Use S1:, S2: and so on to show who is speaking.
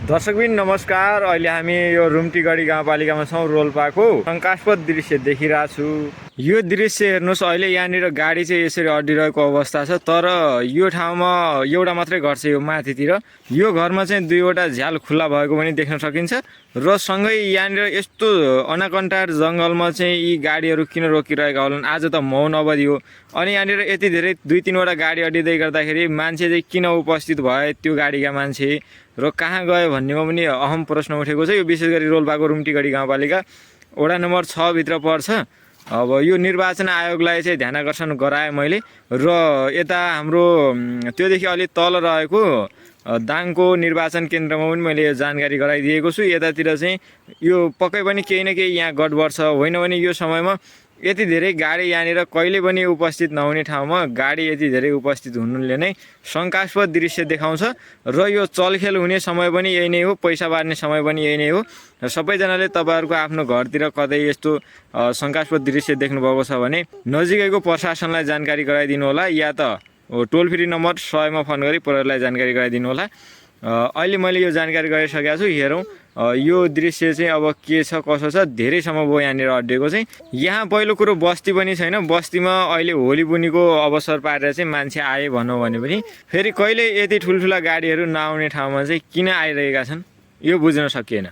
S1: दर्शकबिन नमस्कार। अहिले हामी यो रुम्टीगढी गाउँपालिकामा छौँ। रोल्पाको शङ्कास्पद दृश्य देखिरहेको छु। यो दृश्य हेर्नुहोस्, अहिले यहाँनिर गाडी चाहिँ यसरी अड्डिरहेको अवस्था छ। तर यो ठाउँमा एउटा मात्रै घर छ, यो माथितिर। यो घरमा चाहिँ दुईवटा झ्याल खुल्ला भएको पनि देख्न सकिन्छ। र सँगै यहाँनिर यस्तो अनाकन्टार जङ्गलमा चाहिँ यी गाडीहरू किन रोकिरहेका होलान्? आज त मौन अवधि हो। अनि यहाँनिर यति धेरै 2-3वटा गाडी अड्डिँदै गर्दाखेरि मान्छे चाहिँ किन उपस्थित भए त्यो गाडीका मान्छे र कहाँ गयो भन्नेमा पनि अहम प्रश्न उठेको छ। यो विशेष गरी रोल्पाको रुम्टीगढी गाउँपालिका वडा नम्बर 6 भित्र पर्छ। अब यो निर्वाचन आयोगलाई चाहिँ ध्यान आकर्षण गराएँ मैले। र यता हाम्रो त्योदेखि अलि तल रहेको दाङको निर्वाचन केन्द्रमा पनि मैले यो जानकारी गराइदिएको छु। यतातिर चाहिँ यो पक्कै पनि केही न केही यहाँ गडबड छ। होइन भने यो समयमा यति धेरै गाडी यहाँनिर कहिले पनि उपस्थित नहुने ठाउँमा गाडी यति धेरै उपस्थित हुनुले नै शङ्कास्पद दृश्य देखाउँछ। र यो चलखेल हुने समय पनि यही नै हो, पैसा बाँड्ने समय पनि यही नै हो। र सबैजनाले तपाईँहरूको आफ्नो घरतिर कतै यस्तो शङ्कास्पद दृश्य देख्नुभएको छ भने नजिकैको प्रशासनलाई जानकारी गराइदिनु होला, या त टोल फ्री नम्बर 100 फोन गरी प्रहरीलाई जानकारी गराइदिनु होला। अहिले मैले यो जानकारी गराइसकेको छु। हेरौँ यो दृश्य चाहिँ अब के छ कसो छ। धेरैसम्म भयो यहाँनिर अड्डेको चाहिँ। यहाँ पहिलो कुरो बस्ती पनि छैन। बस्तीमा अहिले होली बुनीको अवसर पारेर चाहिँ मान्छे आए भनौँ भने पनि फेरि कहिले यति ठुल्ठुला गाडीहरू नआउने ठाउँमा चाहिँ किन आइरहेका छन् यो बुझ्न सकिएन।